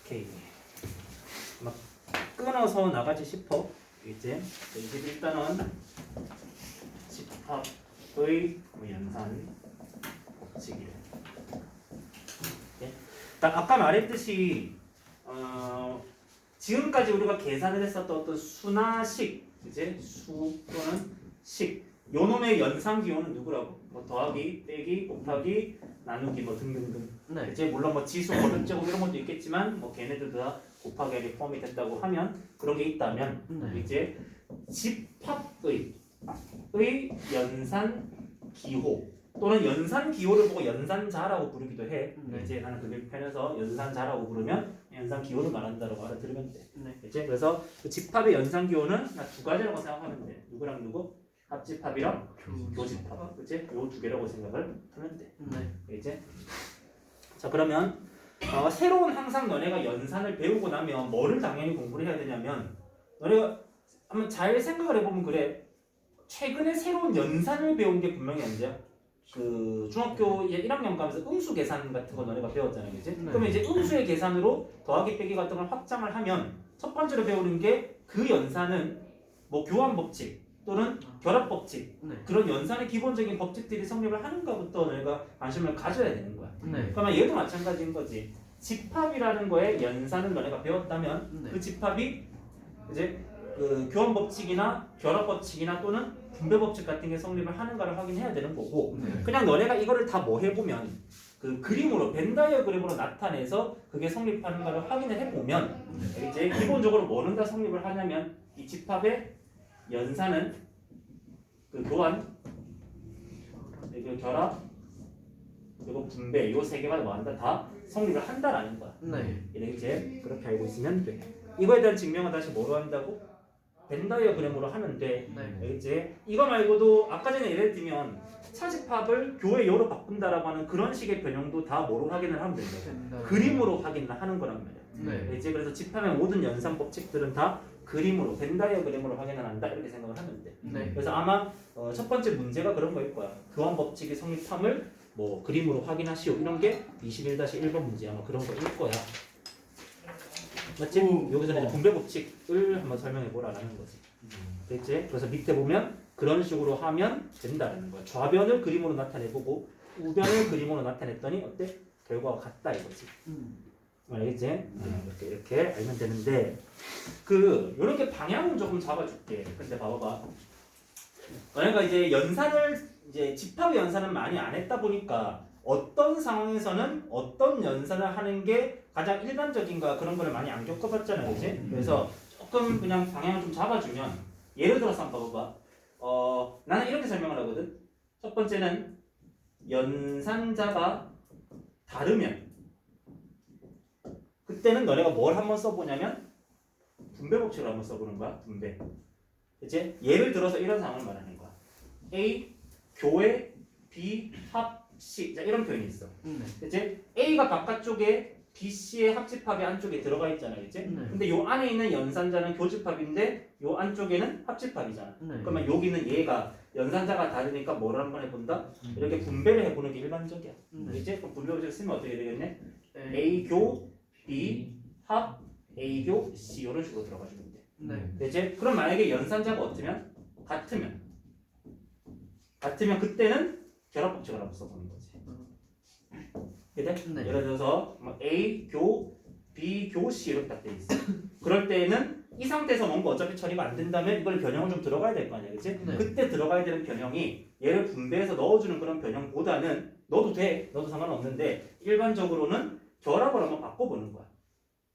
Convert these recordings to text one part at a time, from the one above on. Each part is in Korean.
오케이. 막 끊어서 나가지 싶어. 이제 일단은 집합의 연산식이래. 딱 아까 말했듯이 지금까지 우리가 계산을 했었던 어떤 수나 식, 이제 수 또는 식, 요 놈의 연산 기호는 누구라고? 뭐 더하기, 빼기, 곱하기, 나누기 뭐 등등등. 네. 이제 물론 뭐 지수, 어른제곱 이런 것도 있겠지만 뭐 걔네들 다 곱하기 포함이 된다고 하면 그런 게 있다면 네. 이제 집합의 연산 기호 또는 연산 기호를 보고 연산자라고 부르기도 해. 네. 이제 나는 그게 편해서 연산자라고 부르면 연산 기호를 말한다라고 알아들으면 돼. 네. 이제 그래서 그 집합의 연산 기호는 두 가지라고 생각하면 돼. 누구랑 누구? 합집합이랑 교집합. 그치? 요 두 개라고 생각을 하면 돼. 네. 이제 자 그러면 새로운 항상 너네가 연산을 배우고 나면 뭐를 당연히 공부를 해야 되냐면 너네가 한번 잘 생각을 해보면 그래. 최근에 새로운 연산을 배운 게 분명히 언제야? 그 중학교 1학년 가면서 음수 계산 같은 거 너네가 배웠잖아요, 그치? 네. 그러면 이제 음수의 계산으로 더하기 빼기 같은 걸 확장을 하면 첫 번째로 배우는 게 그 연산은 뭐 교환 법칙 또는 결합 법칙 네. 그런 연산의 기본적인 법칙들이 성립을 하는가부터 너희가 관심을 가져야 되는 거야. 네. 그러면 얘도 마찬가지인 거지. 집합이라는 거에 연산을 너네가 배웠다면 네. 그 집합이 이제 그 교환 법칙이나 결합 법칙이나 또는 분배 법칙 같은 게 성립을 하는가를 확인해야 되는 거고 네. 그냥 너네가 이거를 다 뭐 해보면 그 그림으로 벤 다이어그램으로 나타내서 그게 성립하는가를 확인을 해보면 이제 기본적으로 뭐는 다 성립을 하냐면 이 집합의 연산은 그 교환 그리고 결합 그리고 분배 요 세 개가 뭐한다 다 성립을 한다라는 거야. 네. 이제 그렇게 알고 있으면 돼. 이거에 대한 증명은 다시 뭐로 한다고? 벤 다이어그램으로 하면 돼. 네. 이제 이거 말고도 아까 전에 예를 들면 차집합을 교의 요로 바꾼다라고 하는 그런 식의 변형도 다 뭐로 확인을 하면 된다. 그림으로 확인을 하는 거란 말이야. 네. 이제 그래서 집합의 모든 연산 법칙들은 다 그림으로 벤 다이어그램으로 확인을 한다 이렇게 생각을 하면 돼. 네. 그래서 아마 첫 번째 문제가 그런 거일 거야. 교환 법칙의 성립함을 뭐 그림으로 확인하시오 이런 게 21-1번 문제 아마 그런 거일 거야. 맞지? 여기서 이제 분배 법칙을 한번 설명해 보라라는 거지. 됐지? 그래서 밑에 보면 그런 식으로 하면 된다는 거야. 좌변을 그림으로 나타내보고 우변을 그림으로 나타냈더니 어때? 결과가 같다 이거지. 알겠지? 이렇게 알면 되는데 그 이렇게 방향은 조금 잡아줄게. 근데 봐봐. 너네가 이제 연산을 이제 집합의 연산은 많이 안 했다 보니까 어떤 상황에서는 어떤 연산을 하는 게 가장 일반적인가 그런 거를 많이 안 겪어봤잖아요, 그렇지? 그래서 조금 그냥 방향을 좀 잡아주면 예를 들어서 한번 봐봐. 나는 이렇게 설명을 하거든. 첫 번째는 연산자가 다르면 그때는 너네가 뭘 한번 써보냐면 분배 법칙을 한번 써보는 거야. 분배. 그치? 예를 들어서 이런 상황을 말하는 거야. A 교회 B 합 C 자 이런 표현이 있어. 그치? A가 바깥쪽에 B, C의 합집합이 안쪽에 들어가 있잖아. 그치? 근데 요 안에 있는 연산자는 교집합인데 요 안쪽에는 합집합이잖아. 그러면 여기는 얘가 연산자가 다르니까 뭐를 한번 해본다? 이렇게 분배를 해보는 게 일반적이야. 그치? 그럼 분배 법칙을 쓰면 어떻게 되겠네? A 교 B 합 A 교 C 이런 식으로 들어가주면 돼. 그치? 그럼 만약에 연산자가 어쩌면? 같으면 그때는 결합 법칙을 한번 써보는 거지. 그래? 네. 예를 들어서 뭐 A 교 B 교 C 이렇게 딱 돼 있어. 그럴 때는 이 상태에서 뭔가 어차피 처리가 안 된다면 이걸 변형을 좀 들어가야 될 거 아니야, 그렇지? 네. 그때 들어가야 되는 변형이 얘를 분배해서 넣어주는 그런 변형보다는 넣어도 돼, 넣어도 상관없는데 일반적으로는 결합을 한번 바꿔보는 거야,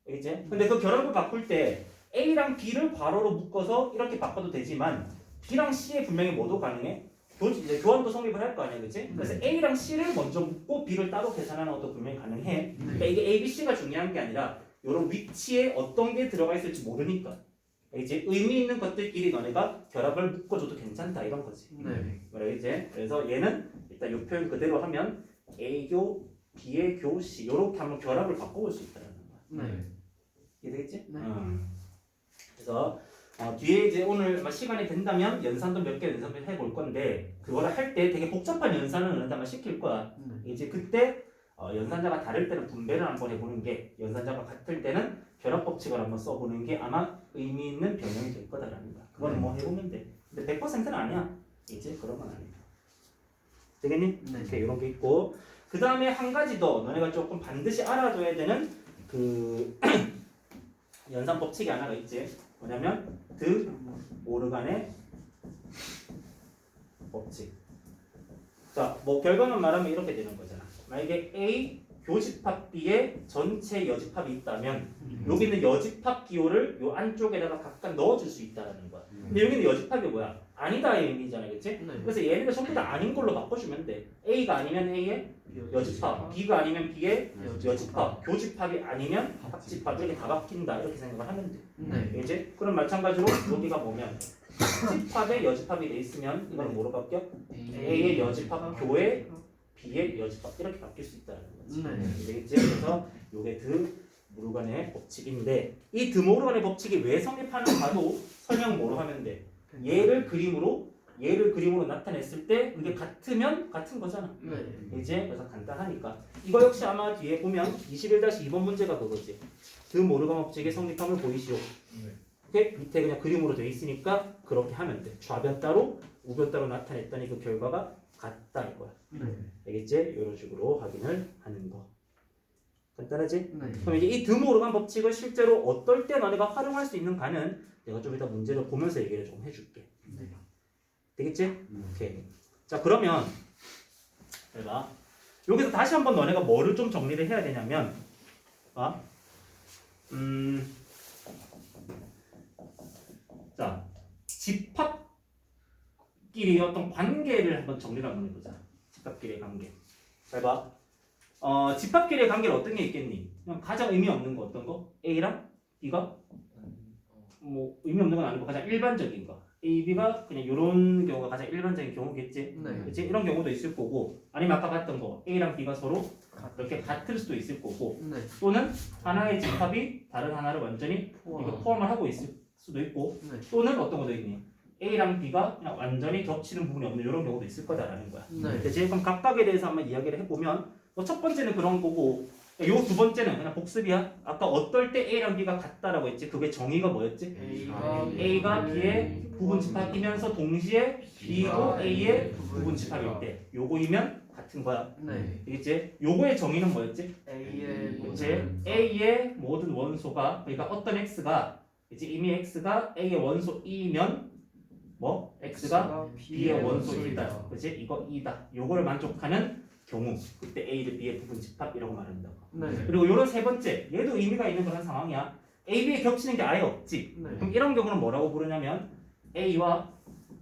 알겠지? 근데 그 결합을 바꿀 때 A랑 B를 괄호로 묶어서 이렇게 바꿔도 되지만 B랑 C에 분명히 뭐도 가능해? 이제 교환도 성립을 할 거 아니야, 그치? 그래서 A랑 C를 먼저 묶고 B를 따로 계산하는 것도 분명히 가능해. 그러니까 이게 A, B, C가 중요한 게 아니라 이런 위치에 어떤 게 들어가 있을지 모르니까 이제 의미 있는 것들끼리 너네가 결합을 묶어줘도 괜찮다 이런 거지. 뭐라 이제 그래서 얘는 일단 이 표현 그대로 하면 A교 B의 교 C 이렇게 한번 결합을 바꿔볼 수 있다는 거야. 이해되겠지? 그래서 뒤에 이제 오늘 시간이 된다면 연산도 몇 개 연산을 해볼 건데 그거를 할 때 되게 복잡한 연산을 너네한테 아마 시킬 거야. 이제 그때 연산자가 다를 때는 분배를 한번 해보는 게, 연산자가 같을 때는 결합 법칙을 한번 써보는 게 아마 의미 있는 변형이 될 거다라는 거야. 그거는 뭐 해보면 돼. 근데 100%는 아니야. 이제 그런 건 아니야. 되겠니? 네. 이렇게 이런 게 있고, 그 다음에 한 가지 더 너네가 조금 반드시 알아둬야 되는 그 연산 법칙이 하나가 있지. 뭐냐면 드 모르간의 법칙. 자, 뭐 결과만 말하면 이렇게 되는 거잖아. 만약에 A 교집합 B에 전체 여집합이 있다면 여기는 여집합 기호를 요 안쪽에다가 각각 넣어줄 수 있다는 거야. 근데 여기는 여집합이 뭐야? 아니다의 의미잖아, 그렇지? 네. 그래서 얘네가 전부 다 아닌 걸로 바꿔주면 돼. A가 아니면 A의 여집합, B가 아니면 B의 여집합, 교집합이 아니면 합집합, 이렇게 다 바뀐다 이렇게 생각을 하면 돼. 네. 이제 그럼 마찬가지로 여기가 뭐면 합집합에 여집합이 돼 있으면 이건 뭐로 바뀌어? A의 여집합 교에 B의 여집합 이렇게 바뀔 수 있다는 거지. 네. 되겠지? 그래서 요게 드 모르간의 법칙인데 이 드 모르간의 법칙이 왜 성립하는가도 설명 뭐로 하면 돼? 얘를 그림으로 나타냈을 때 그게 같으면 같은 거잖아. 네. 이제 그래서 간단하니까 이거 역시 아마 뒤에 보면 21-2번 문제가 그거지. 드 모르간 법칙의 성립함을 보이시오. 이렇게 밑에 그냥 그림으로 되어 있으니까 그렇게 하면 돼. 좌변 따로 우변 따로 나타냈더니 그 결과가 같다 이거야. 네. 알겠지? 이런 식으로 확인을 하는 거. 간단하지? 네. 그럼 이제 이 드 모르간 법칙을 실제로 어떨 때 너네가 활용할 수 있는가는 내가 좀 이따 문제를 보면서 얘기를 좀 해줄게. 네. 되겠지? 오케이. 자 그러면 내가 여기서 다시 한번 너네가 뭐를 좀 정리를 해야 되냐면, 자 집합끼리 어떤 관계를 한번 정리를 한번 해보자. 집합끼리의 관계. 잘 봐. 집합끼리의 관계는 어떤 게 있겠니? 그냥 가장 의미 없는 거 어떤 거? A랑 B가 뭐 의미 없는 건 아니고 가장 일반적인 거. A, B가 그냥 이런 경우가 가장 일반적인 경우겠지. 네. 그렇지? 이런 경우도 있을 거고, 아니면 아까 봤던 거 A랑 B가 서로 그렇게 같을 수도 있을 거고, 네. 또는 하나의 집합이 다른 하나를 완전히 이거 포함을 하고 있을 수도 있고, 네. 또는 어떤 것도 있니? A랑 B가 그냥 완전히 겹치는 부분이 없는 이런 경우도 있을 거다라는 거야. 네. 그렇지? 그럼 각각에 대해서 한번 이야기를 해보면, 첫 번째는 그런 거고, 요 두 번째는 그냥 복습이야. 아까 어떨 때 A랑 B가 같다라고 했지? 그게 정의가 뭐였지? A가 B의 부분 집합이면서 동시에 B도 A의 부분 집합일 때 요거이면 같은 거야. 네. 알겠지? 요거의 정의는 뭐였지? A의 이제 A의 모든 원소가, 그러니까 어떤 X가 이제 이미 X가 A의 원소이면 뭐? X가 B의 원소이다. 그치? 이거 2다. 요거를 만족하는 경우 그때 A를 B의 부분 집합이라고 말한다고. 네. 그리고 요런 세 번째 얘도 의미가 있는 그런 상황이야. A, B에 겹치는 게 아예 없지. 네. 그럼 이런 경우는 뭐라고 부르냐면 A와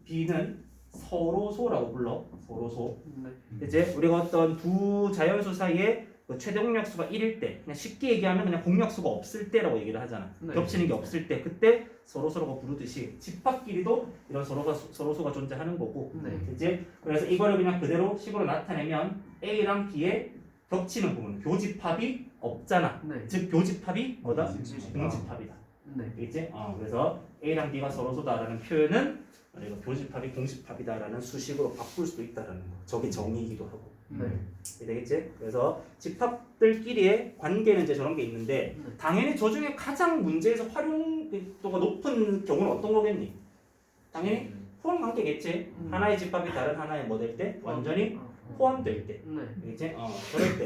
B는 서로소라고 불러. 서로소. 네. 이제 우리가 어떤 두 자연수 사이에 그 최대 공약수가 1일 때, 그냥 쉽게 얘기하면 그냥 공약수가 없을 때라고 얘기를 하잖아. 네. 겹치는 게 없을 때, 그때 서로소라고 부르듯이 집합끼리도 이런 서로소가 존재하는 거고. 네. 이제 그래서 이거를 그냥 그대로 식으로 나타내면 A랑 B의 겹치는 부분, 교집합이 없잖아. 네. 즉 교집합이 뭐다? 공집합이다. 네. 알겠지? 그래서 A랑 B가 서로소다라는 표현은 우리가 교집합이 공집합이다라는 수식으로 바꿀 수도 있다라는 거. 저게 정의이기도 하고. 네. 되겠지? 그래서 집합들끼리의 관계는 이제 저런 게 있는데, 당연히 저 중에 가장 문제에서 활용도가 높은 경우는 어떤 거겠니? 당연히 포함 관계겠지. 하나의 집합이 다른 하나의 뭐 될 때? 완전히 포함될 때. 네. 알겠지? 그럴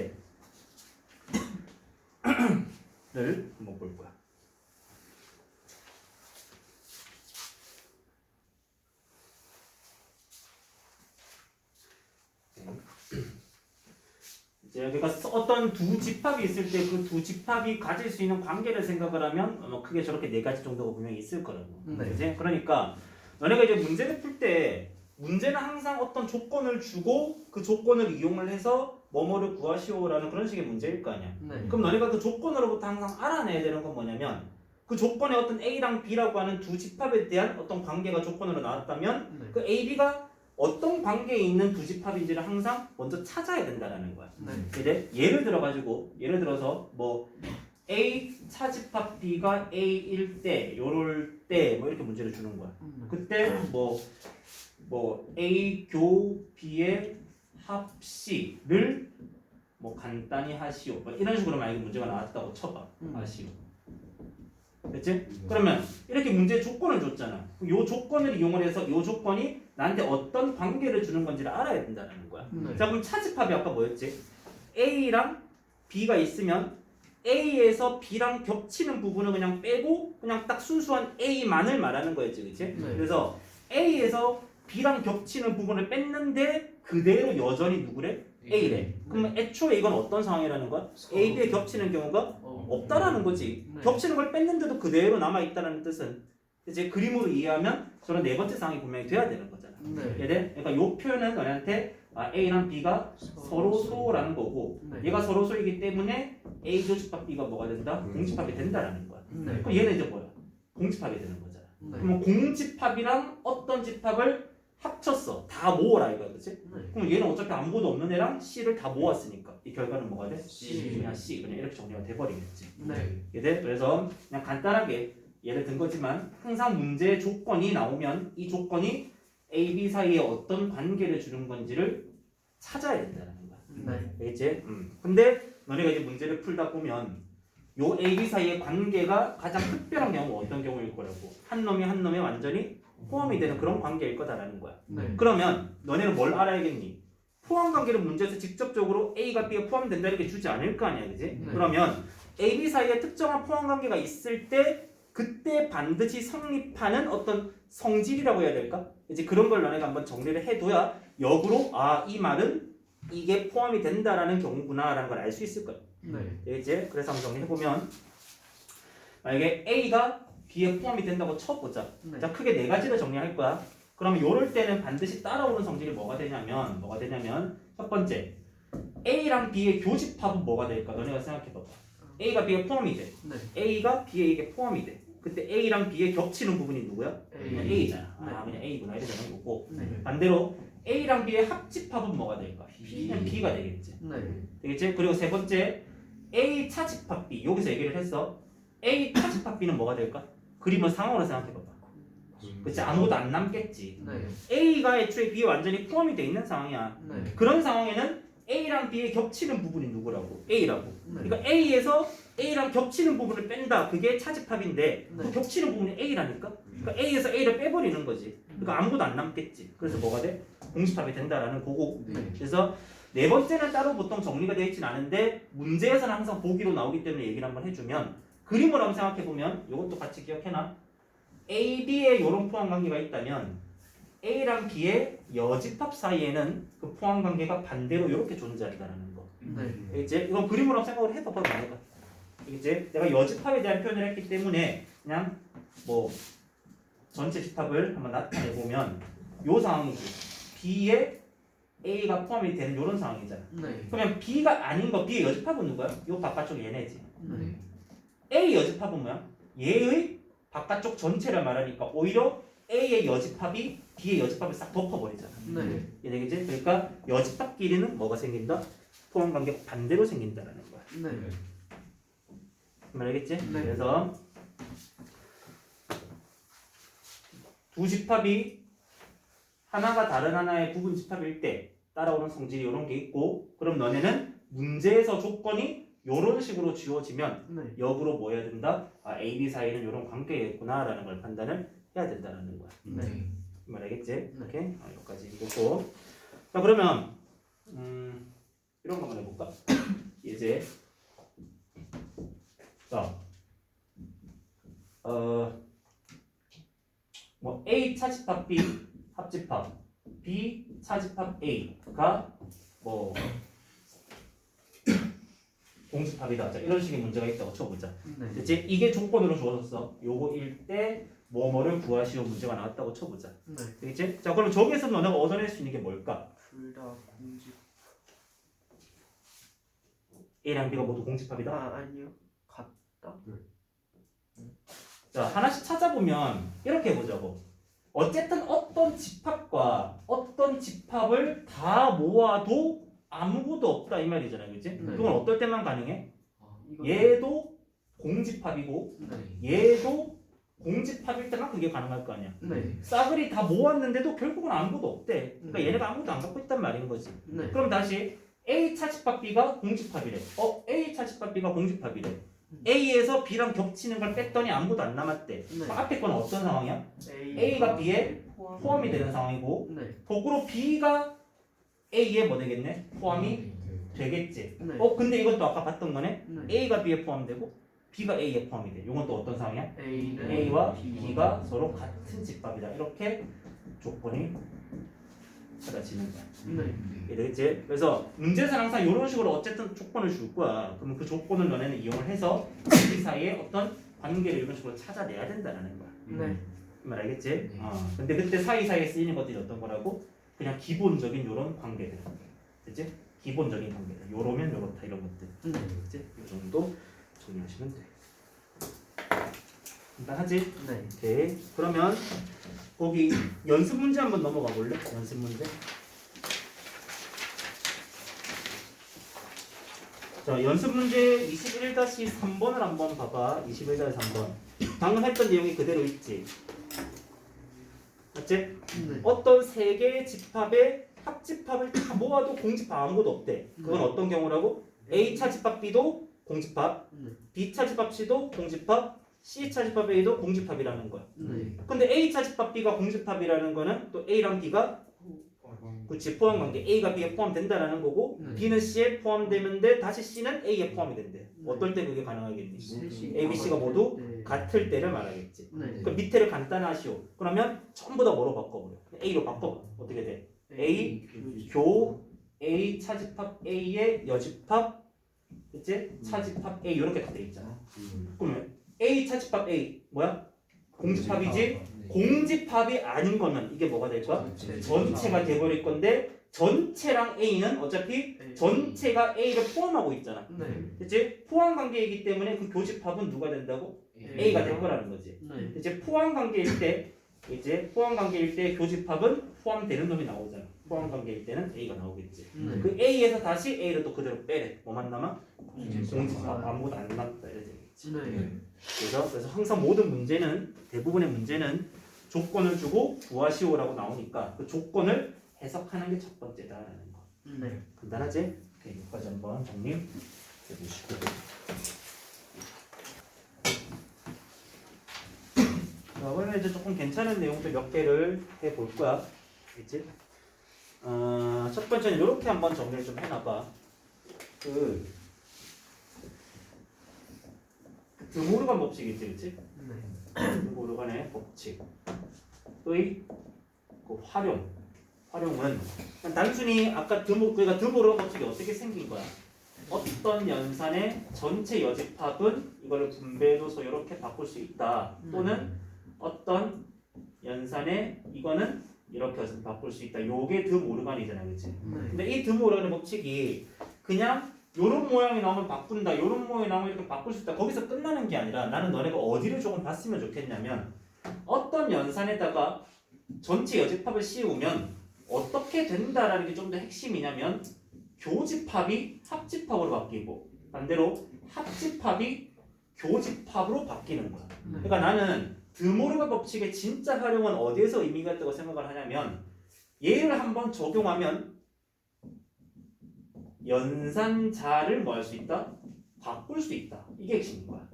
때를 한번 볼 거야. 이제 그러니까 어떤 두 집합이 있을 때 그 두 집합이 가질 수 있는 관계를 생각을 하면 크게 저렇게 네 가지 정도가 분명히 있을 거라고. 네. 그지? 그러니까 너네가 이제 문제를 풀 때 문제는 항상 어떤 조건을 주고 그 조건을 이용을 해서 뭐뭐를 구하시오라는 그런 식의 문제일 거 아니야. 네. 그럼 너네가 그 조건으로부터 항상 알아내야 되는 건 뭐냐면, 그 조건에 어떤 A랑 B라고 하는 두 집합에 대한 어떤 관계가 조건으로 나왔다면 네. 그 A, B가 어떤 관계에 있는 두 집합인지를 항상 먼저 찾아야 된다라는 거야. 네. 근데 예를 들어서 뭐 A 차집합 B가 A일 때, 요럴 때 뭐 이렇게 문제를 주는 거야. 그때 뭐 A 교 B의 합 C를 뭐 간단히 하시오. 뭐 이런 식으로 만약에 문제가 나왔다고 쳐봐. 하시오. 됐지? 그러면 이렇게 문제 조건을 줬잖아. 요 조건을 이용을 해서 요 조건이 나한테 어떤 관계를 주는 건지를 알아야 된다는 거야. 자, 그럼 차집합이 아까 뭐였지? A랑 B가 있으면 A에서 B랑 겹치는 부분을 그냥 빼고 그냥 딱 순수한 A만을 말하는 거였지, 그치? 그래서 A에서 B랑 겹치는 부분을 뺐는데 그대로 여전히 누구래? A래. 그러면 애초에 이건 어떤 상황이라는 거야? A, B에 겹치는 경우가 없다라는 거지. 겹치는 걸 뺐는데도 그대로 남아있다는 뜻은 이제 그림으로 이해하면 저런 네 번째 상황이 분명히 돼야 되는 거잖아. 얘들? 그러니까 요 표현은 너네한테 A랑 B가 서로소라는 거고 얘가 서로소이기 때문에 A 조집합 B가 뭐가 된다? 공집합이 된다라는 거야. 그럼 얘는 이제 뭐야? 공집합이 되는 거잖아. 그러면 공집합이랑 어떤 집합을 합쳤어. 다 모으라 이거야, 그렇지? 그럼 얘는 어차피 아무것도 없는 애랑 C를 다 모았으니까 이 결과는 뭐가 돼? C. 그냥 C. 그냥 이렇게 정리가 돼버리겠지. 얘들 그래서 그냥 간단하게 예를 든 거지만 항상 문제의 조건이 나오면 이 조건이 A, B 사이에 어떤 관계를 주는 건지를 찾아야 된다는 거야. 알겠지? 근데 너네가 이제 문제를 풀다 보면 요 A, B 사이의 관계가 가장 특별한 경우가 어떤 경우일 거라고. 한 놈이 한 놈에 완전히 포함이 되는 그런 관계일 거다라는 거야. 그러면 너네는 뭘 알아야겠니? 포함 관계를 문제에서 직접적으로 A가 B에 포함된다 이렇게 주지 않을 거 아니야, 그지? 그러면 A, B 사이에 특정한 포함 관계가 있을 때 그때 반드시 성립하는 어떤 성질이라고 해야 될까? 이제 그런 걸 너네가 한번 정리를 해둬야 역으로 이 말은 이게 포함이 된다라는 경우구나라는 걸 알 수 있을 거야. 이제 그래서 한번 정리해보면 만약에 A가 B에 포함이 된다고 쳐보자. 자, 크게 네 가지를 정리할 거야. 그러면 요럴 때는 반드시 따라오는 성질이 뭐가 되냐면 첫 번째 A랑 B의 교집합은 뭐가 될까? 너네가 생각해봐봐. A가 B에 포함이 돼. A가 B에게 포함이 돼. 그때 A랑 B에 겹치는 부분이 누구야? 그냥 A잖아. 그냥 A구나 이렇게 되는 거고. 반대로 A랑 B의 합집합은 뭐가 될까? B는 B가 되겠지. 되겠지? 그리고 세 번째 A 차집합 B. 여기서 얘기를 했어. A 차집합 B는 뭐가 될까? 그림을 상황으로 생각해봐봐. 그치? 아무것도 안 남겠지. A가 애초에 B에 완전히 포함이 돼 있는 상황이야. 그런 상황에는 A랑 B에 겹치는 부분이 누구라고? A라고. 그러니까 A에서 A랑 겹치는 부분을 뺀다. 그게 차집합인데 그 겹치는 부분이 A라니까? 그러니까 A에서 A를 빼버리는 거지. 그러니까 아무것도 안 남겠지. 그래서 뭐가 돼? 공집합이 된다라는 거고. 그래서 네 번째는 따로 보통 정리가 되어 있진 않은데 문제에서는 항상 보기로 나오기 때문에 얘기를 한번 해주면 그림을 한번 생각해보면 이것도 같이 기억해놔. A, B에 이런 포함 관계가 있다면 A랑 B의 여집합 사이에는 그 포함 관계가 반대로 이렇게 존재한다는 거. 이제 이건 그림으로 생각을 해봐봐. 이제 내가 여집합에 대한 표현을 했기 때문에 그냥 뭐 전체 집합을 한번 나타내 보면 요 상황이지. B에 A가 포함이 되는 이런 상황이잖아. 그러면 B가 아닌 거 B의 여집합은 누구야? 요 바깥쪽 얘네지. A 여집합은 뭐야? 얘의 바깥쪽 전체를 말하니까 오히려 A의 여집합이 B의 여집합을 싹 덮어버리잖아. 얘네겠지? 그러니까 여집합끼리는 뭐가 생긴다? 포함 관계 반대로 생긴다라는 거야. 알겠지? 그래서 두 집합이 하나가 다른 하나의 부분 집합일 때 따라오는 성질이 이런 게 있고, 그럼 너네는 문제에서 조건이 이런 식으로 지워지면 역으로 뭐 해야 된다? A, B 사이에는 이런 관계가 있구나라는 걸 판단을 해야 된다는 거야. 알겠지? 이렇게 여기까지 읽고. 자, 그러면 이런 거 한번 해볼까? 이제 자, 뭐 A 차집합 B 합집합 B 차집합 A가 뭐 공집합이다. 자, 이런 식의 문제가 있다고 쳐보자. 됐지? 이게 조건으로 주어졌어. 요거일 때 뭐뭐를 구하시오 문제가 나왔다고 쳐보자. 되겠지? 자, 그럼 저기에서 너네가 얻어낼 수 있는 게 뭘까? 둘 다 공집. A랑 B가 모두 공집합이다. 아니요. 같다. 자, 하나씩 찾아보면 이렇게 해보자고. 어쨌든 어떤 집합과 어떤 집합을 다 모아도 아무것도 없다 이 말이잖아요, 그렇지? 그건 어떨 때만 가능해? 얘도 공집합이고 얘도 공집합일 때만 그게 가능할 거 아니야. 싸그리 다 모았는데도 결국은 아무것도 없대. 그러니까 얘네가 아무것도 안 갖고 있단 말인 거지. 그럼 다시 A 차집합 B가 공집합이래. A 차집합 B가 공집합이래. A에서 B랑 겹치는 걸 뺐더니 아무것도 안 남았대. 네. 그럼 앞에 거는 어떤 상황이야? A가 B에 포함이 되는 상황이고 네. 도구로 B가 A에 뭐 되겠네? 포함이 되겠지. 네. 근데 이것도 아까 봤던 거네? 네. A가 B에 포함되고 B가 A에 포함이 돼. 이건 또 어떤 상황이야? A는 A와 B가 서로 같은 집합이다. 이렇게 조건이 찾아지는 거야. 네. 이해되겠지? 그래서 문제에서는 항상 이런 식으로 어쨌든 조건을 줄 거야. 그러면 그 조건을 너네는 이용을 해서 이 사이에 어떤 관계를 이런 식으로 찾아내야 된다는 거야. 네. 이 말 알겠지? 근데 그때 사이사이에 쓰이는 것들이 어떤 거라고? 그냥 기본적인 이런 관계들. 그치? 기본적인 관계들. 요러면 요렇다 이런 것들. 네. 그치? 이 정도 정리하시면 돼. 간단하지? 네. 오케이. 그러면 거기 연습 문제 한번 넘어가 볼래? 연습 문제. 자, 연습 문제 21-3번을 한번 봐봐. 21-3번. 방금 했던 내용이 그대로 있지. 맞지? 네. 어떤 세 개의 집합의 합집합을 다 모아도 공집합 아무것도 없대. 그건 어떤 경우라고? A차 집합 B도 공집합, 네. B차 집합 C도 공집합, C차 집합 A도 공집합이라는 거야. 네. 근데 A차 집합 B가 공집합이라는 거는 또 A랑 B가 그치 포함 관계 A가 B에 포함된다라는 거고 네. B는 C에 포함되는데 다시 C는 A에 포함이 된대. 네. 어떨 때 그게 가능하겠니? A, B, 아, C가 모두 네. 같을 때를 말하겠지. 네. 그 밑에를 간단하시오. 그러면 전부 다 뭐로 바꿔버려? A로 바꿔. 어떻게 돼? A 교 A 차집합 A의 여집합 그치? 차집합 A 이렇게 다 돼 있잖아. 그러면 A 차집합 A 뭐야? 공집합이지? 공집합이 아닌 거는 이게 뭐가 될 거야? 전체가 돼버릴 건데 전체랑 A는 어차피 전체가 A를 포함하고 있잖아. 네. 그치? 포함 관계이기 때문에 그 교집합은 누가 된다고? A가 될 거라는 거지. 네. 이제 포함 관계일 때 교집합은 포함되는 놈이 나오잖아. 포함 관계일 때는 A가 나오겠지. 네. 그 A에서 다시 A를 또 그대로 빼래. 뭐만 남아? 공집합 아무것도 안 남았다 이렇게 되겠지. 네. 그래서 항상 모든 문제는 대부분의 문제는 조건을 주고 구하시오라고 나오니까 그 조건을 해석하는 게 첫 번째다라는 거. 네. 간단하지? 오케이, 여기까지 한번 정리해 보시고. 자, 그러면 이제 조금 괜찮은 내용들 몇 개를 해볼 거야. 알겠지? 첫 번째는 이렇게 한번 정리를 좀 해놔봐. 그 드모르간 법칙 있지, 그렇지? 네. 드모르간의 법칙의 그 활용은 그냥 단순히 아까 그러니까 드모르간 법칙이 어떻게 생긴 거야? 어떤 연산의 전체 여집합은 이거를 분배해줘서 이렇게 바꿀 수 있다. 또는 어떤 연산의 이거는 이렇게 해서 바꿀 수 있다. 요게 드모르간이잖아, 그렇지? 네. 근데 이 드모르간의 법칙이 그냥 요런 모양이 나오면 바꾼다, 요런 모양이 나오면 이렇게 바꿀 수 있다. 거기서 끝나는 게 아니라 나는 너네가 어디를 조금 봤으면 좋겠냐면 어떤 연산에다가 전체 여집합을 씌우면 어떻게 된다라는 게 좀 더 핵심이냐면 교집합이 합집합으로 바뀌고 반대로 합집합이 교집합으로 바뀌는 거야. 그러니까 나는 드모르간 법칙의 진짜 활용은 어디에서 의미가 있다고 생각을 하냐면 얘를 한번 적용하면 연산자를 뭐 할 수 있다? 바꿀 수 있다. 이게 핵심인 거야.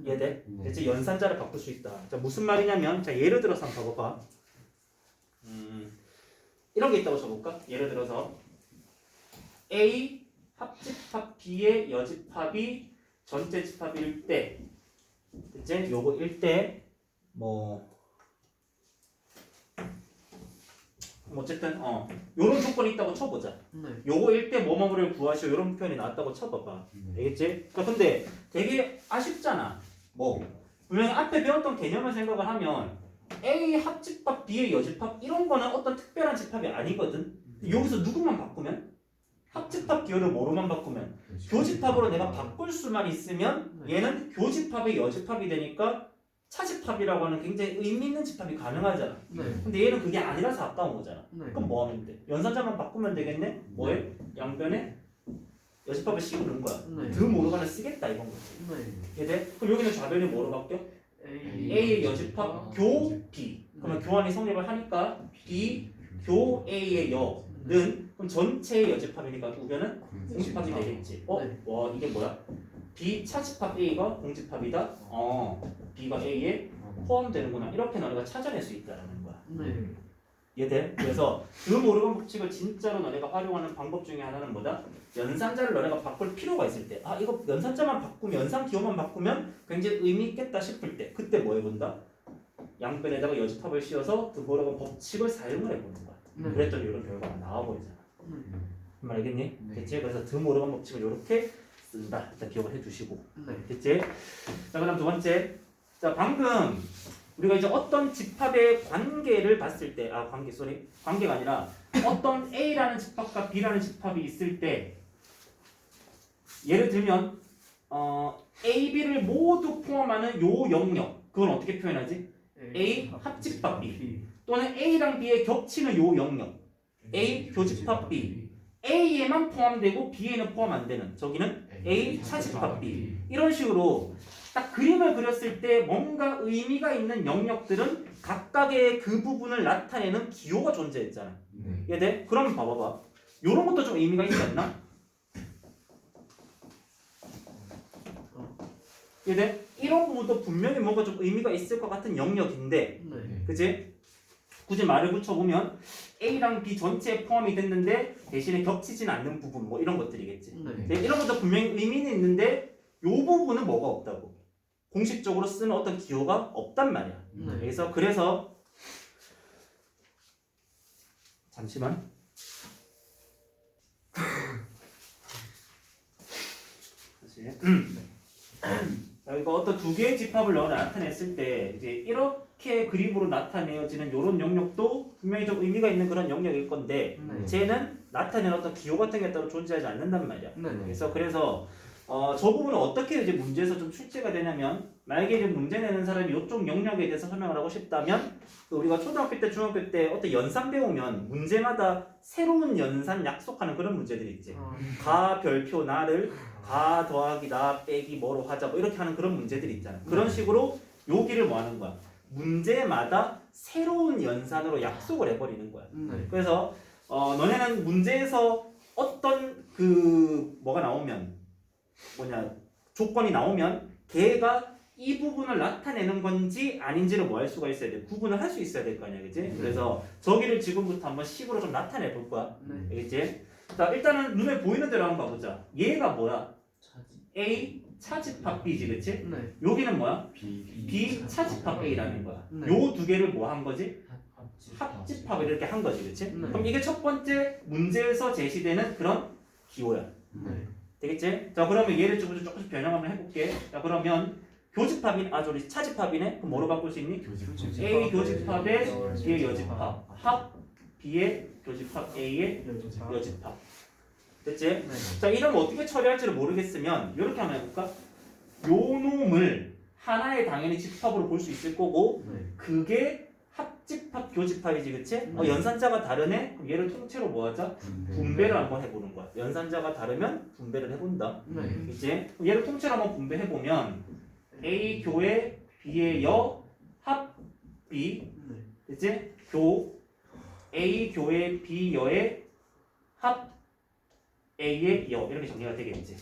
이해돼? 대체 연산자를 바꿀 수 있다. 자, 무슨 말이냐면 자, 예를 들어서 한번 봐봐. 이런 게 있다고 쳐볼까? 예를 들어서 A 합집합 B의 여집합이 전체 집합일 때 이제 요거 일 때 뭐 어쨌든 요런 조건이 있다고 쳐보자. 네. 요거 일 때 뭐뭐를 구하시오 요런 표현이 나왔다고 쳐봐봐. 알겠지? 그러니까 근데 되게 아쉽잖아. 뭐 분명히 앞에 배웠던 개념을 생각을 하면 A 합집합 B의 여집합 이런 거는 어떤 특별한 집합이 아니거든. 여기서 누구만 바꾸면 합집합 기호를 뭐로만 바꾸면 교집합으로 내가 바꿀 수만 있으면 얘는 교집합의 여집합이 되니까 차집합이라고 하는 굉장히 의미 있는 집합이 가능하잖아. 네. 근데 얘는 그게 아니라서 아까운 거잖아. 네. 그럼 뭐 하면 돼? 연산자만 바꾸면 되겠네? 뭐해? 양변에 여집합을 씌우는 거야. 네. 드모르간을 쓰겠다 이건 거지. 네. 이해돼? 그럼 여기는 좌변이 뭐로 바뀌어? A의 여집합 교 B. 그러면 교환이 성립을 하니까 B 교 A의 여는 그럼 그럼 전체의 여집합이니까 우변은 공집합이 되겠지. 네. 와 이게 뭐야? B 차집합 A가 공집합이다. B가 A에 포함되는구나. 이렇게 너네가 찾아낼 수 있다라는 거야. 네. 이해돼? 그래서 그 모르건 법칙을 진짜로 너네가 활용하는 방법 중에 하나는 뭐다? 연산자를 너네가 바꿀 필요가 있을 때, 아 이거 연산자만 바꾸면, 연산 기호만 바꾸면 굉장히 의미 있겠다 싶을 때, 그때 뭐 해본다? 양변에다가 여집합을 씌워서 그 모르건 법칙을 사용을 해보는 거야. 네. 그랬더니 이런 결과가 나와버리잖아. 그 말 알겠니? 네. 됐지? 그래서 드 모르건 법칙을 이렇게 쓴다. 일단 기억을 해두시고. 네. 됐지? 자, 그다음 두 번째. 자, 방금 우리가 이제 어떤 집합의 관계를 봤을 때, 관계가 아니라 어떤 A라는 집합과 B라는 집합이 있을 때, 예를 들면 A, B를 모두 포함하는 요 영역, 그건 어떻게 표현하지? A 합집합 B 또는 A랑 B의 겹치는 요 영역, A 교집합 B, A에만 포함되고 B에는 포함 안 되는, 저기는 A 차집합 B. 이런 식으로 딱 그림을 그렸을 때 뭔가 의미가 있는 영역들은 각각의 그 부분을 나타내는 기호가 존재했잖아. 이해돼? 그럼 봐봐봐. 요런 것도 좀 의미가 있지 않나? 이해돼? 이런 부분도 분명히 뭔가 좀 의미가 있을 것 같은 영역인데, 네. 그치? 굳이 말을 붙여보면 A랑 B 전체에 포함이 됐는데 대신에 겹치진 않는 부분, 뭐 이런 것들이겠지. 네. 네, 이런 것도 분명히 의미는 있는데 요 부분은 뭐가 없다고. 공식적으로 쓰는 어떤 기호가 없단 말이야. 네. 그래서 잠시만. 다시. 자, 이거 어떤 두 개의 집합을 넣어 나타냈을 때 이제 이렇게 그림으로 나타내어지는 이런 영역도 분명히 좀 의미가 있는 그런 영역일 건데, 네. 쟤는 나타내는 어떤 기호 같은 게 따로 존재하지 않는단 말이야. 네. 그래서 저 부분은 어떻게 이제 문제에서 좀 출제가 되냐면, 만약에 이제 문제 내는 사람이 이쪽 영역에 대해서 설명을 하고 싶다면, 그 우리가 초등학교 때, 중학교 때 어떤 연산 배우면 문제마다 새로운 연산 약속하는 그런 문제들이 있지. 가 별표 나를 가 더하기 나 빼기 뭐로 하자, 뭐 이렇게 하는 그런 문제들이 있잖아. 그런 식으로 여기를 뭐 하는 거야? 문제마다 새로운 연산으로 약속을 해버리는 거야. 네. 그래서 너네는 문제에서 어떤 그 뭐가 나오면 조건이 나오면 걔가 이 부분을 나타내는 건지 아닌지를 뭐 할 수가 있어야 돼. 구분을 할 수 있어야 될 거 아니야, 그치? 그래서 저기를 지금부터 한번 식으로 좀 나타내 볼 거야. 네. 알겠지? 자, 일단은 눈에 보이는 대로 한번 가보자. 얘가 뭐야? A 차집합 B지, 그치? 네. 여기는 뭐야? B B 차집합 A라는 거야. 네. 요 두 개를 뭐 한 거지? 합집합을 이렇게 한 거지, 그치? 네. 그럼 이게 첫 번째 문제에서 제시되는 그런 기호야. 네. 되겠지? 자, 그러면 얘를 조금씩 변형 한번 해볼게. 자, 그러면 차집합이네? 그럼 뭐로 바꿀 수 있니? A 교집합의 B의 여집합, 합 B의 교집합 A의 여집합. 됐지? 네. 자, 이러면 어떻게 처리할지를 모르겠으면 이렇게 한번 해볼까? 요 놈을 하나의 당연히 집합으로 볼 수 있을 거고, 네. 그게 합집합 교집합이지, 그치? 네. 연산자가 다르네? 그럼 얘를 통째로 뭐 하자? 분배를 한번 해보는 거야. 연산자가 다르면 분배를 해본다. 네. 이제 얘를 통째로 한번 분배해보면 A 교의 B의 여 합 B, 네. 됐지? A 교의 B 여의 합 A의 여, 이렇게 정리가 되겠지.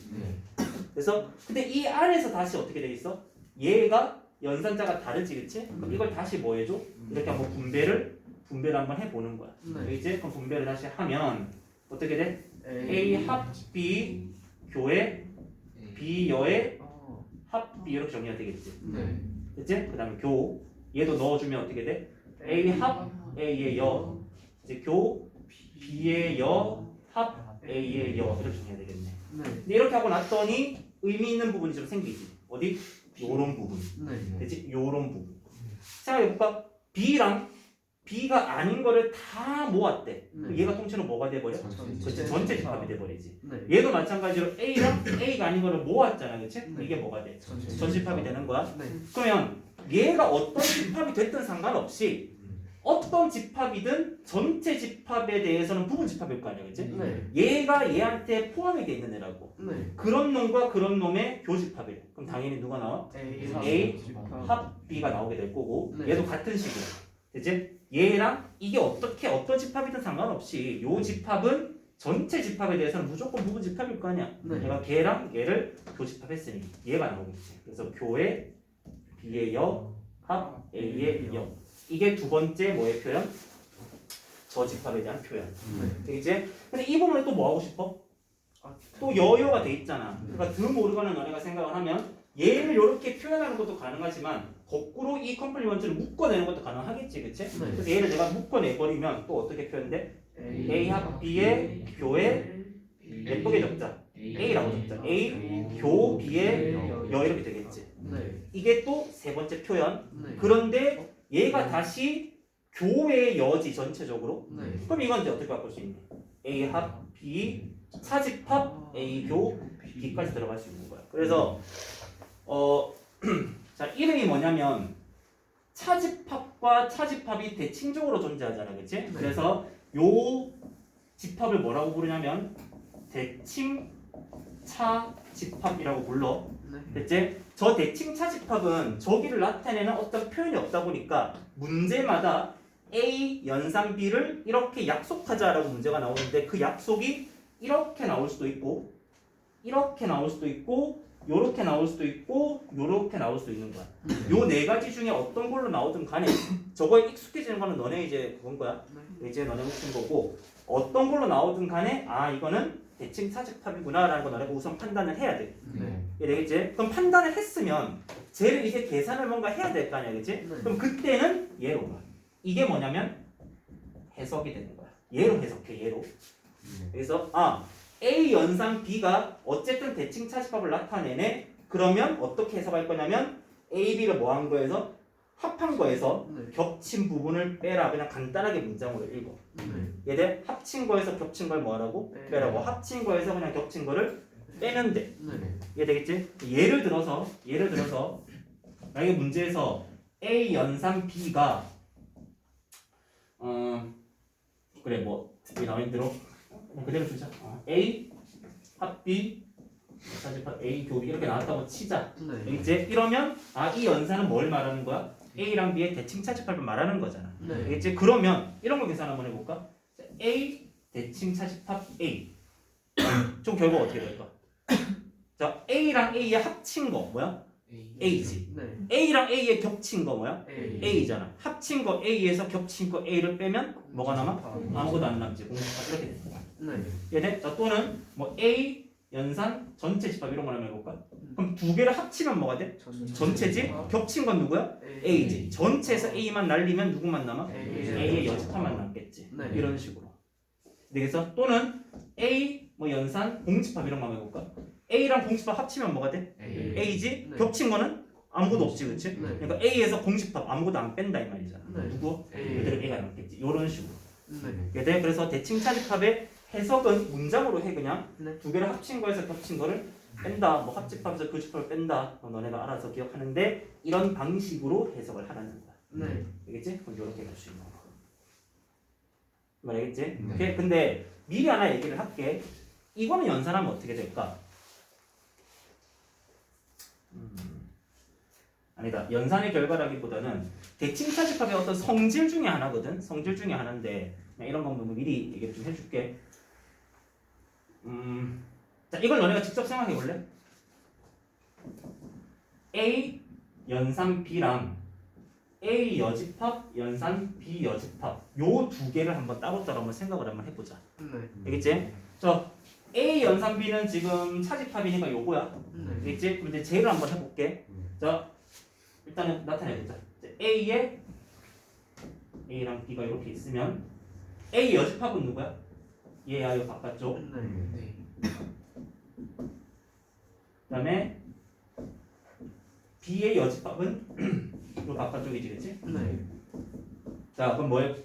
그래서 근데 이 안에서 다시 어떻게 돼 있어? 얘가 연산자가 다르지, 그치? 그럼 이걸 다시 뭐 해줘? 이렇게 한번 분배를 한번 해보는 거야. 네. 이제 그럼 분배를 다시 하면 어떻게 돼? A 합 B 교의 B 여의 합 B 이렇게 정리가 되겠지. 네. 됐지? 그 다음에 얘도 넣어주면 어떻게 돼? A 합 A의 여, 이제 B의 여 합 A의 여 이렇게 정리가 되겠네. 네. 근데 이렇게 하고 났더니 의미 있는 부분이 좀 생기지. 어디? 요런 부분. 네. 됐지? 요런 부분. 생각해볼까? B랑 B가 아닌 거를 다 모았대. 그럼 얘가 통째로 뭐가 돼버려? 그렇지, 전체 집합이 돼버리지. 네. 얘도 마찬가지로 A랑 A가 아닌 거를 모았잖아, 그치? 네. 이게 뭐가 돼? 전집합이 되는 거야. 네. 그러면 얘가 어떤 집합이 됐든 상관없이 어떤 집합이든 전체 집합에 대해서는 부분 집합일 거 아니야, 그치? 네. 얘가 얘한테 포함이 돼 있는 애라고. 네. 그런 놈과 그런 놈의 교집합이래. 그럼 당연히 누가 나와? A 합 B가 나오게 될 거고, 네. 얘도 같은 식이야. 됐지? 얘랑 이게 어떤 집합이든 상관없이 요 집합은 전체 집합에 대해서는 무조건 부분 집합일 거 아니야. 네. 내가 걔랑 얘를 교집합했으니 얘가 나오겠지. 그래서 교의 B의 여, 합 A의 여. 이게 두 번째 뭐의 표현? 저집합에 대한 표현. 되겠지? 근데 이 부분에 또 뭐 하고 싶어? 또 여여가 돼 있잖아. 그러니까 드 모르가는 너네가 생각을 하면 얘를 이렇게 표현하는 것도 가능하지만 거꾸로 이 컴플리먼트를 묶어내는 것도 가능하겠지, 그치? 네. 그래서 얘를 내가 묶어내버리면 또 어떻게 표현돼? A 합 B의 교의 예쁘게 적자. A라고 적자. A 교 B의 여 이렇게 되겠지. 네. 이게 또 세 번째 표현. 네. 그런데 얘가 다시 교의 여지 전체적으로. 네. 그럼 이건 이제 어떻게 바꿀 수 있니? A 합 B 차집합 A 교 B까지 들어갈 수 있는 거야. 그래서 자 이름이 뭐냐면 차집합과 차집합이 대칭적으로 존재하잖아, 그렇지? 그래서 요 집합을 뭐라고 부르냐면 대칭 차집합이라고 불러. 네. 됐지? 저 대칭 차집합은 저기를 나타내는 어떤 표현이 없다 보니까 문제마다 A 연산 B를 이렇게 약속하자라고 문제가 나오는데 그 약속이 이렇게 나올 수도 있고 이렇게 나올 수도 있고 요렇게 나올 수도 있고 요렇게 나올 수도 있는 거야. 요 네 가지 중에 어떤 걸로 나오든 간에 저거에 익숙해지는 거는 너네 이제 그건 거야. 이제 너네 묻힌 거고 어떤 걸로 나오든 간에 아 이거는 대칭 차집합이구나 라는 거 너네가 우선 판단을 해야 돼. 네. 이해 되겠지? 그럼 판단을 했으면 쟤를 이제 계산을 뭔가 해야 될 거 아니야, 그치? 네. 그럼 그때는 얘로 가. 이게 뭐냐면 해석이 되는 거야. 얘로 해석해, 얘로. 그래서 아 A 연산 B가 어쨌든 대칭 차집합을 나타내네. 그러면 어떻게 해석할 거냐면 A, B를 뭐 한 거에서 합한 거에서 네. 겹친 부분을 빼라. 그냥 간단하게 문장으로 읽어. 네. 얘들 합친 거에서 겹친 걸 뭐 하라고? 빼라고. 합친 거에서 그냥 겹친 거를 빼면 돼. 네. 이해 되겠지? 예를 들어서 만약에 문제에서 A 연산 B가 그래 뭐 여기 나온 대로 그냥 그대로 주자. A 합 B 차집합 A 교비 이렇게 나왔다고 치자. 네. 이제 이러면 아 이 연산은 뭘 말하는 거야? A랑 B의 대칭 차집합을 말하는 거잖아. 네. 알겠지? 그러면 이런 거 계산 한번 해볼까? 자, A 대칭 차집합 A 좀 결과가 어떻게 될까? 자 A랑 A의 합친 거 뭐야? A지. 네. A랑 A의 겹친 거 뭐야? A. A잖아. 합친 거 A에서 겹친 거 A를 빼면 뭐가 남아? 아무것도 안 남지. 공집합 이렇게 되는 거야. 네. 얘네 자 또는 뭐 A 연산 전체 집합 이런 걸 한번 해볼까? 그럼 두 개를 합치면 뭐가 돼? 전체지? 겹친 건 누구야? A지. 전체에서 A만 날리면 누구만 남아? A의 여집합만 남겠지. 네. 이런 식으로. 그래서 또는 A 뭐 연산 공집합 이런 거 한번 해볼까? A랑 공집합 합치면 뭐가 돼? A지? 네. 겹친 거는 아무것도 없지, 그렇지? 네. 그러니까 A에서 공집합 아무것도 안 뺀다 이 말이잖아. 네. 누구? A. 그대로 A가 남겠지. 이런 식으로. 네. 네, 그래서 대칭 차집합의 해석은 문장으로 해 그냥 네. 두 개를 합친 거에서 겹친 거를 뺀다. 뭐 합집합에서 교집합을 뺀다. 너네가 알아서 기억하는데 이런 방식으로 해석을 하라는 거야. 네. 알겠지? 그럼 이렇게 갈 수 있는 거. 알겠지? 네. 오케이? 근데 미리 하나 얘기를 할게. 이거는 연산하면 어떻게 될까? 아니다. 연산의 결과라기보다는 대칭 차집합의 어떤 성질 중에 하나거든. 성질 중에 하나인데 그냥 이런 거 보면 미리 얘기를 좀 해줄게. 자 이걸 너네가 직접 생각해 볼래? A 연산 B랑 A 여집합 연산 B 여집합 요 두 개를 한번 따로따로 한번 생각을 한번 해보자. 네. 알겠지? 저 A 연산 B는 지금 차집합이니까 요거야. 네. 알겠지? 그럼 이제 쟤를 한번 해볼게. 자 일단은 나타내보자. A에 A랑 B가 이렇게 있으면 A 여집합은 누구야? 얘야 요 바깥쪽. 네. 그다음에 B의 여집합은 요 바깥쪽이지, 그렇지? 네. 자 그럼 뭐예요?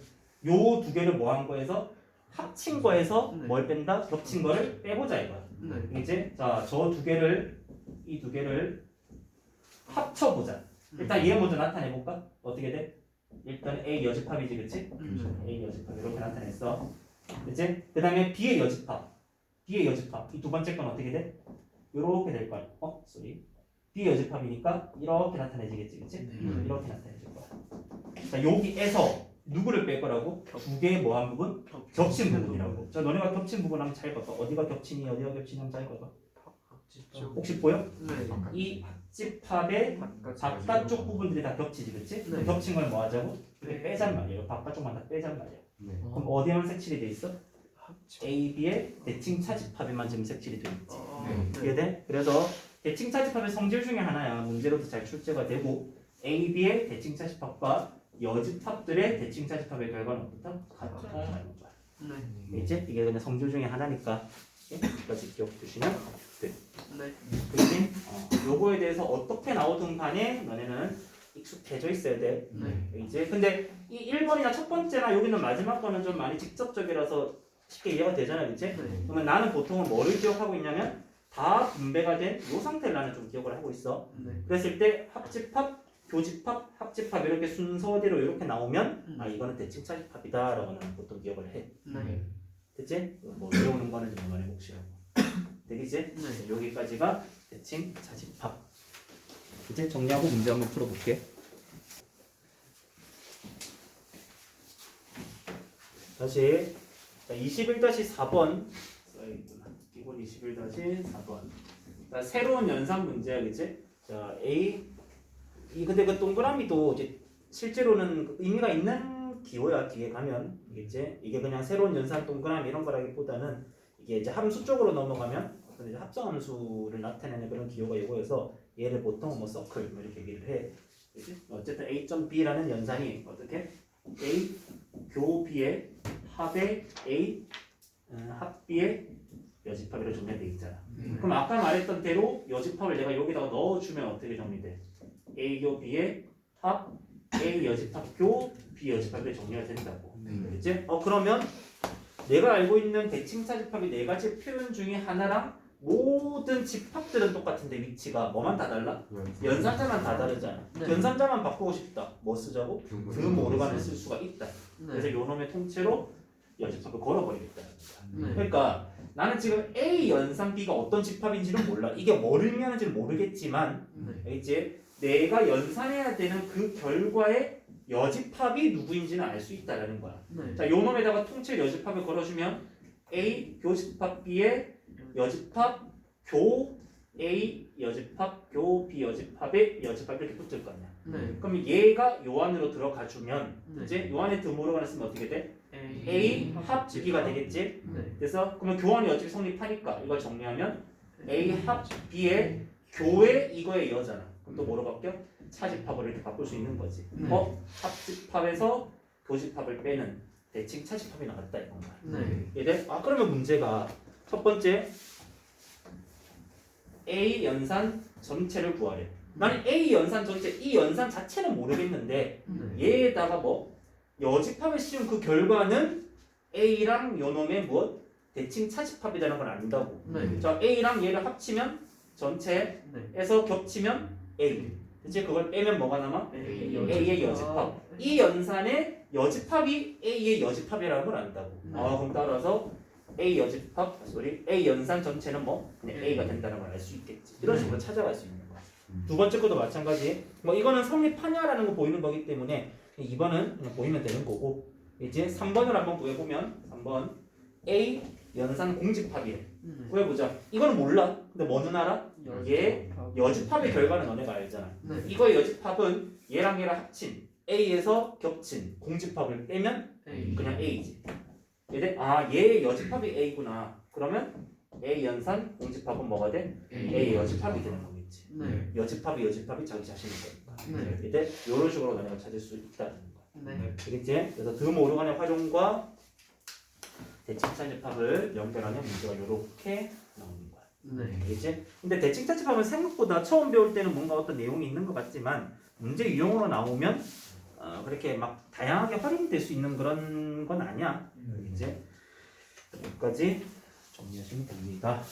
요 두 개를 뭐 한 거에서 합친 거에서 네. 뭘 뺀다? 겹친 거를 빼보자 이거야. 네. 이제 자저 두 개를 이 두 개를 합쳐보자. 일단 얘 먼저 나타내 볼까? 어떻게 돼? 일단 A 여집합이지, 그렇지? A 여집합 이렇게 나타냈어. 그치? 그 다음에 B의 여집합. B의 여집합. 이 두 번째 건 어떻게 돼? 요렇게 될 거야. 쏘리. B의 여집합이니까 이렇게 나타내지겠지, 그치? 네. 이렇게 나타내질 거야. 자, 여기에서 누구를 뺄 거라고? 두 개의 뭐한 부분? 겹친 부분이라고. 자, 너네가 겹친 부분 한번 잘 봐봐. 어디가 겹치니 어디가 겹치니 한번 잘 봐봐. 혹시 보여? 네. 이 합집합의 바깥쪽 부분들이 다 겹치지, 그렇지? 네. 겹친 걸 뭐 하자고? 이렇게 빼잔 말이에요. 바깥쪽만 다 빼잔 말이야. 네. 그럼 어디에만 색칠이 돼 있어? A, B의 대칭 차집합에만 지금 색칠이 돼 있지. 이해돼? 그래서 대칭 차집합의 성질 중에 하나야. 문제로도 잘 출제가 되고 A, B의 대칭 차집합과 여집합들의 대칭 차집합의 결과는 어떻다? 같다라는 거야. 네. 이제 이게 그냥 성질 중에 하나니까 여기까지 기억해 두시면 돼. 네. 그렇지? 요거에 대해서 어떻게 나오든 간에 너네는 익숙해져 있어야 돼. 네. 이제 근데 이 1번이나 첫 번째나 여기는 마지막 거는 좀 많이 직접적이라서 쉽게 이해가 되잖아, 그치? 네. 그러면 나는 보통은 뭐를 기억하고 있냐면 다 분배가 된 이 상태를 나는 좀 기억을 하고 있어. 네. 그랬을 때 합집합, 교집합, 합집합 이렇게 순서대로 이렇게 나오면 아 이거는 대칭차집합이다라고 나는 보통 기억을 해. 네. 됐지? 뭐 외우는 거는 좀 너네 몫이라고. 되겠지? 네. 여기까지가 대칭차집합. 이제 정리하고 문제 한번 풀어볼게. 다시 21-4번 써있구나. 기본 21-4번. 새로운 연산 문제야, 그치? 자, A. 근데 그 동그라미도 이제 실제로는 의미가 있는 기호야, 뒤에 가면. 이게 이게 그냥 새로운 연산 동그라미 이런 거라기보다는 이게 이제 함수 쪽으로 넘어가면 어떤 이제 합성함수를 나타내는 그런 기호가 이거여서 얘를 보통 뭐 서클 뭐 이렇게 얘기를 해. 그치? 어쨌든 A.B라는 연산이 어떻게? A 교 B의 합의 A 합 B의 여집합으로 정리되어 있잖아. 그럼 아까 말했던 대로 여집합을 내가 여기다가 넣어주면 어떻게 정리돼? A 교 B의 합 A 여집합 교 B 여집합으로 정리가 된다고. 그치? 그러면 내가 알고 있는 대칭차집합이 네 가지 표현 중에 하나랑 모든 집합들은 똑같은데 위치가 뭐만 다 달라? 연산자만 다 다르잖아. 네. 연산자만 바꾸고 싶다. 뭐 쓰자고? 그 오르간을 쓸 수가 있다. 네. 그래서 요 놈의 통째로 여집합을 걸어버리겠다. 네. 그러니까 나는 지금 A 연산 B가 어떤 집합인지는 몰라. 이게 뭐를 의미하는지는 모르겠지만 네. 이제 내가 연산해야 되는 그 결과의 여집합이 누구인지는 알 수 있다라는 거야. 네. 자, 요 놈에다가 통째 여집합을 걸어주면 A 교집합 B의 여집합 교 A 여집합 교 B 여집합의 여집합 이렇게 붙을 거 아니야. 네. 그럼 얘가 요 안으로 들어가 주면 네. 이제 요 안에 드모르간을 쓰면 어떻게 돼? A. A 합 B가 되겠지? 네. 그래서 그러면 교환이 어차피 성립하니까 이걸 정리하면 A 합 B의 교의 이거의 여잖아. 그럼 또 뭐로 바뀌어? 차집합으로 이렇게 바꿀 수 있는 거지. 네. 합집합에서 교집합을 빼는 대칭 차집합이 나왔다 이건 거야. 네. 이래? 그러면 문제가 첫 번째 A 연산 전체를 구하래. 나는 A 연산 전체, 이 연산 자체는 모르겠는데 네. 얘에다가 뭐 여집합을 씌운 그 결과는 A랑 요놈의 무엇? 대칭 차집합이라는 걸 안다고. 네. 자, A랑 얘를 합치면 전체에서 네. 겹치면 A. 이제 그걸 빼면 뭐가 남아? A의 여집합. 아, 이 연산의 여집합이 A의 여집합이라는 걸 안다고. 네. 그럼 따라서 A 여집합, A 연산 전체는 뭐 그냥 네. A가 된다는 걸 알 수 있겠지. 이런 네. 식으로 찾아갈 수 있는 거야. 두 번째 것도 마찬가지. 뭐 이거는 성립하냐라는 거 보이는 거기 때문에 2번은 그냥 보이면 되는 거고 이제 3번을 한번 구해보면 3번 A 연산 공집합이래. 네. 구해보자. 이거는 몰라. 근데 뭐는 알아? 얘 여집합의 결과는 너네가 알잖아. 네. 이거의 여집합은 얘랑 얘랑 합친 A에서 겹친 공집합을 빼면 A. 그냥 A지. 얘들 얘의 여집합이 A구나. 그러면 A 연산 공집합은 뭐가 돼? A 여집합이 되는 거겠지. 네. 여집합이 자기 자신인 거니까. 네. 얘들 이런 식으로 너네가 찾을 수 있다는 거야. 네. 알겠지? 그래서 드모르간의 활용과 대칭차집합을 연결하는 문제가 이렇게 나오는 거야. 네. 알겠지? 근데 대칭차집합은 생각보다 처음 배울 때는 뭔가 어떤 내용이 있는 것 같지만 문제 유형으로 나오면 그렇게 막 다양하게 활용될 수 있는 그런 건 아니야. 알겠지? 여기까지 정리하시면 됩니다.